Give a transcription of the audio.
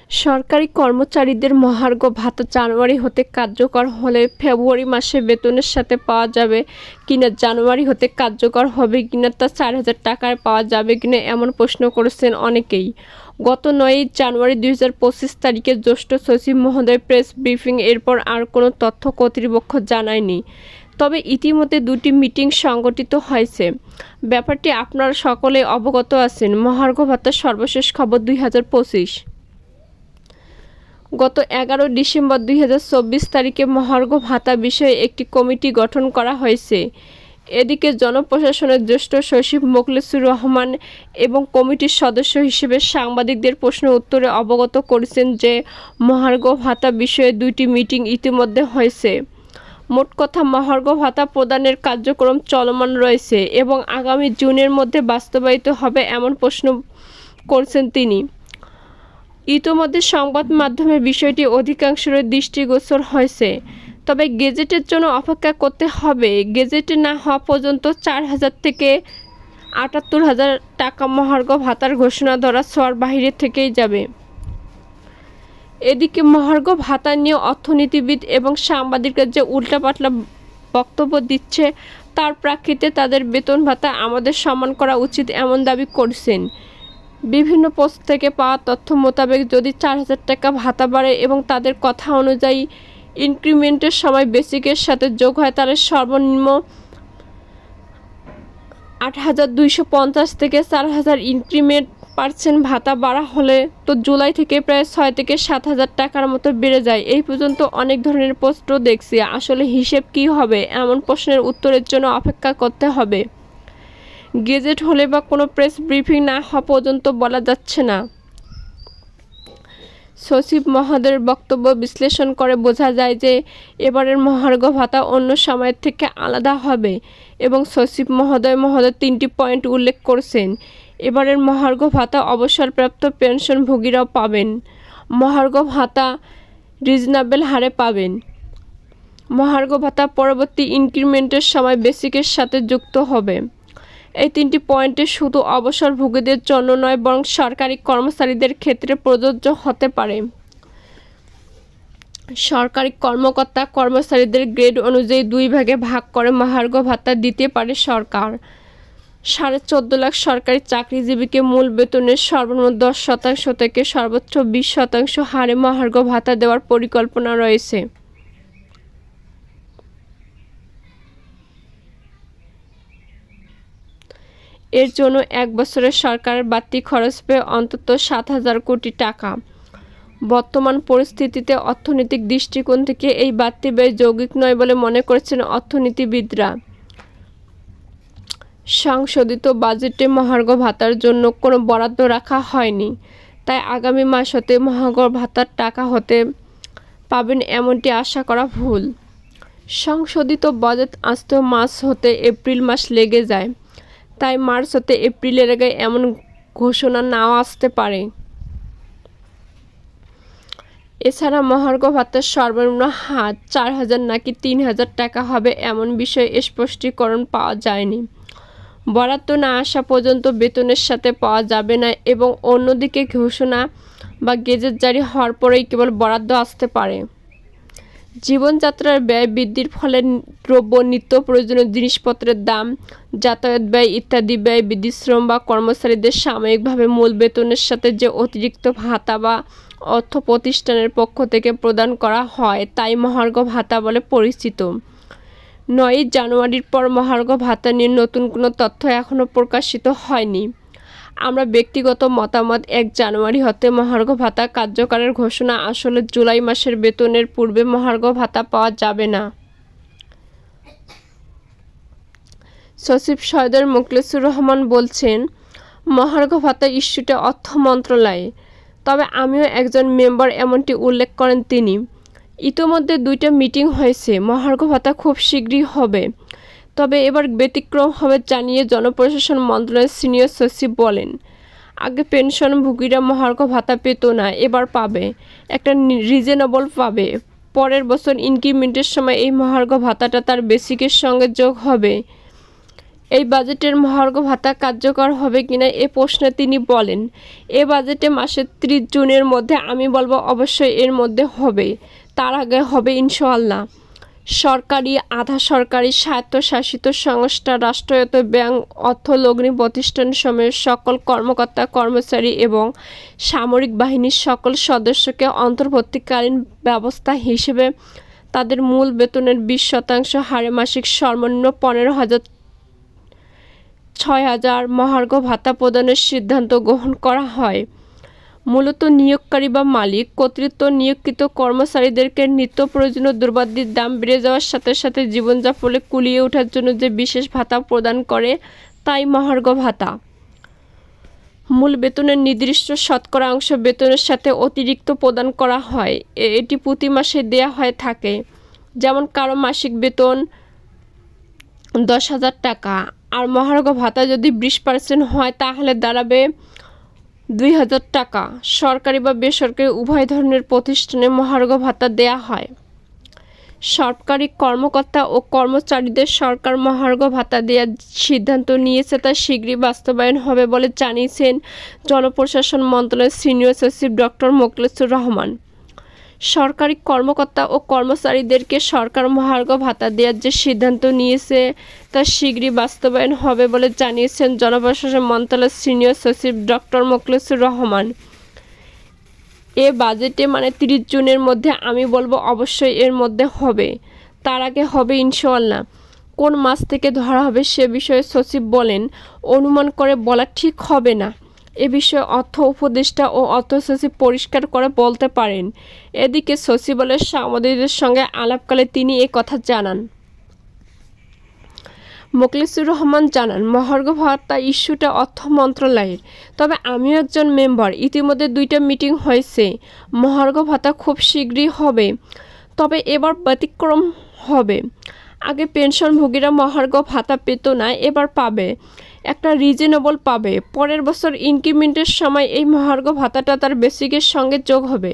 সরকারি কর্মচারীদের মহার্ঘ ভাতা জানুয়ারি হতে কার্যকর হলে ফেব্রুয়ারি মাসে বেতনের সাথে পাওয়া যাবে কিনা, জানুয়ারি হতে কার্যকর হবে কিনা, তা 4,000 টাকায় পাওয়া যাবে কিনা এমন প্রশ্ন করেছেন অনেকেই। গত 9 জানুয়ারি 2025 তারিখে জ্যেষ্ঠ সচিব মহোদয় প্রেস ব্রিফিং এরপর আর কোনো তথ্য কর্তৃপক্ষ জানায়নি। তবে ইতিমধ্যে 2টি মিটিং সংগঠিত হয়েছে। ব্যাপারটি আপনারা সকলে অবগত আছেন। মহার্ঘ ভাতার সর্বশেষ খবর 2025। গত 11 ডিসেম্বর 2024 তারিখে মহার্ঘ ভাতা বিষয়ে একটি কমিটি গঠন করা হয়েছে। এদিকে জনপ্রশাসনের জ্যেষ্ঠ সচিব মোখলেছুর রহমান এবং কমিটির সদস্য হিসেবে সাংবাদিকদের প্রশ্ন উত্তরে অবগত করেছেন যে মহার্ঘ ভাতা বিষয়ে 2টি মিটিং ইতিমধ্যে হয়েছে। মোট কথা, মহার্ঘ ভাতা প্রদানের কার্যক্রম চলমান রয়েছে এবং আগামী জুনের মধ্যে বাস্তবায়িত হবে এমন প্রশ্ন করছেন তিনি। ইতোমধ্যে সংবাদ মাধ্যমে বিষয়টি অধিকাংশের দৃষ্টিগোচর হয়েছে। তবে গেজেটের জন্য অপেক্ষা করতে হবে। গেজেটে না হওয়া পর্যন্ত 4,000 থেকে 78,000 টাকা মহার্ঘ ভাতার ঘোষণা ধরা ছোঁয়ার বাইরে থেকেই যাবে। এদিকে মহার্ঘ ভাতা নিয়ে অর্থনীতিবিদ এবং সাংবাদিকরা যে উল্টাপাল্টা বক্তব্য দিচ্ছে তার প্রেক্ষিতে তাদের বেতন ভাতা আমাদের সম্মান করা উচিত এমন দাবি করছেন। বিভিন্ন পোস্ট থেকে পাওয়া তথ্য মোতাবেক যদি 4,000 টাকা ভাতা বাড়ে এবং তাদের কথা অনুযায়ী ইনক্রিমেন্টের সময় বেসিকের সাথে যোগ হয়, তাহলে সর্বনিম্ন 8,250 থেকে 4,000 ইনক্রিমেন্ট % ভাতা বাড়া হলে তো জুলাই থেকে প্রায় 6 থেকে 7,000 টাকার মতো বেড়ে যায়। এই পর্যন্ত অনেক ধরনের পোস্টও দেখছি। আসলে হিসেব কী হবে এমন প্রশ্নের উত্তরের জন্য অপেক্ষা করতে হবে। গেজেট হলে বা কোনো প্রেস ব্রিফিং না হওয়া পর্যন্ত বলা যাচ্ছে না। সচিব মহোদয়ের বক্তব্য বিশ্লেষণ করে বোঝা যায় যে এবারের মহার্ঘ ভাতা অন্য সময়ের থেকে আলাদা হবে এবং সচিব মহোদয় 3টি পয়েন্ট উল্লেখ করেছেন। এবারের মহার্ঘ ভাতা অবসরপ্রাপ্ত পেনশনভোগীরাও পাবেন। মহার্ঘ ভাতা রিজনেবল হারে পাবেন। মহার্ঘ ভাতা পরবর্তী ইনক্রিমেন্টের সময় বেসিকের সাথে যুক্ত হবে। এই 3টি পয়েন্টে শুধু অবসরভোগীদের জন্য নয়, বরং সরকারি কর্মচারীদের ক্ষেত্রে প্রযোজ্য হতে পারে। সরকারি কর্মকর্তা কর্মচারীদের গ্রেড অনুযায়ী 2 ভাগে ভাগ করে মহার্ঘ ভাতা দিতে পারে সরকার। 14.5 লাখ সরকারি চাকরিজীবীকে মূল বেতনের সর্বনিম্ন 10% থেকে সর্বোচ্চ 20% হারে মহার্ঘ ভাতা দেওয়ার পরিকল্পনা রয়েছে। এর জন্য 1 বছরে সরকারের বাড়তি খরচ পেয়ে অন্তত 7,000 কোটি টাকা। বর্তমান পরিস্থিতিতে অর্থনৈতিক দৃষ্টিকোণ থেকে এই বাড়তি ব্যয় যৌক্তিক নয় বলে মনে করছেন অর্থনীতিবিদরা। সংশোধিত বাজেটে মহার্ঘ ভাতার জন্য কোনো বরাদ্দ রাখা হয়নি, তাই আগামী মাস হতে মহার্ঘ ভাতার টাকা হতে পাবেন এমনটি আশা করা ভুল। সংশোধিত বাজেট আসতেও মার্চ হতে এপ্রিল মাস লেগে যায়, তাই মার্চ হতে এপ্রিলের আগে এমন ঘোষণা নাও আসতে পারে। এছাড়া মহার্ঘ ভাতার সর্বনিম্ন হার 4,000 নাকি 3,000 টাকা হবে এমন বিষয়ে স্পষ্টীকরণ পাওয়া যায়নি। বরাদ্দ না আসা পর্যন্ত বেতনের সাথে পাওয়া যাবে না এবং অন্যদিকে ঘোষণা বা গেজেট জারি হওয়ার পরেই কেবল বরাদ্দ আসতে পারে। জীবনযাত্রার ব্যয় বৃদ্ধির ফলে দ্রব্য, নিত্য প্রয়োজনীয় জিনিসপত্রের দাম, যাতায়াত ব্যয় ইত্যাদি ব্যয় বৃদ্ধি শ্রম বা কর্মচারীদের সাময়িকভাবে মূল বেতনের সাথে যে অতিরিক্ত ভাতা বা অর্থ প্রতিষ্ঠানের পক্ষ থেকে প্রদান করা হয় তাই মহার্ঘ ভাতা বলে পরিচিত। 9 জানুয়ারির পর মহার্ঘ ভাতা নিয়ে নতুন কোনো তথ্য এখনও প্রকাশিত হয়নি। আমরা ব্যক্তিগত মতামত 1 জানুয়ারি হতে মহার্ঘ ভাতা কার্যকরের ঘোষণা আসলে জুলাই মাসের বেতনের পূর্বে মহার্ঘ ভাতা পাওয়া যাবে না। সচিব সৈয়দ মোখলেছুর রহমান বলছেন, মহার্ঘ ভাতা ইস্যুটা অর্থ মন্ত্রণালয়ে, তবে আমিও একজন মেম্বার এমনটি উল্লেখ করেন তিনি। ইতোমধ্যে 2টা মিটিং হয়েছে। মহার্ঘ ভাতা খুব শীঘ্রই হবে, তবে এবার ব্যতিক্রম হবে জানিয়ে জনপ্রশাসন মন্ত্রণালয়ের সিনিয়র সচিব বলেন, আগে পেনশনভোগীরা মহার্ঘ ভাতা পেত না, এবার পাবে, একটা রিজনেবল পাবে। পরের বছর ইনক্রিমেন্টের সময় এই মহার্ঘ ভাতাটা তার বেসিকের সঙ্গে যোগ হবে। এই বাজেটের মহার্ঘ ভাতা কার্যকর হবে কিনা এ প্রশ্নে তিনি বলেন, এ বাজেটে মাসের 30 জুনের মধ্যে আমি বলবো অবশ্যই এর মধ্যে হবে, তার আগে হবে ইনশাআল্লাহ। সরকারি, আধা সরকারি, স্বায়ত্তশাসিত সংস্থা, রাষ্ট্রায়ত্ত ব্যাংক, অর্থলগ্নি প্রতিষ্ঠানসমূহের সকল কর্মকর্তা কর্মচারী এবং সামরিক বাহিনীর সকল সদস্যকে অন্তর্বর্তীকালীন ব্যবস্থা হিসেবে তাদের মূল বেতনের 20% হারে মাসিক সর্বনিম্ন 15,000-6,000 মহার্ঘ ভাতা প্রদানের সিদ্ধান্ত গ্রহণ করা হয়। মূলত নিয়োগকারী বা মালিক কর্তৃক নিয়োগকৃত কর্মচারীদেরকে নিত্য প্রয়োজনীয় দ্রব্যাদির দাম বেড়ে যাওয়ার সাথে সাথে জীবনযাপনে কুলিয়ে ওঠার জন্য যে বিশেষ ভাতা প্রদান করে তাই মহার্ঘ ভাতা। মূল বেতনের নির্দিষ্ট শতকরা অংশ বেতনের সাথে অতিরিক্ত প্রদান করা হয়। এটি প্রতি মাসে দেয়া হয়ে থাকে। যেমন কারো মাসিক বেতন 10,000 টাকা আর মহার্ঘ ভাতা যদি 20% হয় তাহলে দাঁড়াবে 2,000 টাকা। সরকারি বা বেসরকারি উভয় ধরনের প্রতিষ্ঠানে মহার্ঘ ভাতা দেয়া হয়। সরকারি কর্মকর্তা ও কর্মচারীদের সরকার মহার্ঘ ভাতা দেওয়ার সিদ্ধান্ত নিয়েছে, তা শীঘ্রই বাস্তবায়ন হবে বলে জানিয়েছেন জনপ্রশাসন মন্ত্রণালয়ের সিনিয়র সচিব ডক্টর মোখলেছুর রহমান। সরকারি কর্মকর্তা ও কর্মচারীদেরকে সরকার মহার্ঘ ভাতা দেওয়ার যে সিদ্ধান্ত নিয়েছে তা শীঘ্রই বাস্তবায়ন হবে বলে জানিয়েছেন জনপ্রশাসন মন্ত্রণালয়ের সিনিয়র সচিব ডক্টর মোখলেছুর রহমান। এ বাজেটে 30 জুনের মধ্যে আমি বলবো অবশ্যই এর মধ্যে হবে, তার আগে হবে ইনশাআল্লাহ। কোন মাস থেকে ধরা হবে সে বিষয়ে সচিব বলেন, অনুমান করে বলা ঠিক হবে না। এ বিষয়ে অর্থ উপদেষ্টা ও অর্থ সচিব পরিষ্কার করে বলতে পারেন। এদিকে সচিবালয়ের সাংবাদিকদের সঙ্গে আলাপকালে তিনি এ কথা জানান। মোখলেছুর রহমান জানান, মহার্ঘ ভাতা ইস্যুটা অর্থ মন্ত্রণালয়ের, তবে আমিও একজন মেম্বার। ইতিমধ্যে 2টা মিটিং হয়েছে। মহার্ঘ ভাতা খুব শীঘ্রই হবে, তবে এবার ব্যতিক্রম হবে। আগে পেনশনভোগীরা মহার্ঘ ভাতা পেত না, এবার পাবে, একটা রিজনেবল পাবে। পরের বছর ইনক্রিমেন্টের সময় এই মহার্ঘ ভাতাটা তার বেসিকের সঙ্গে যোগ হবে।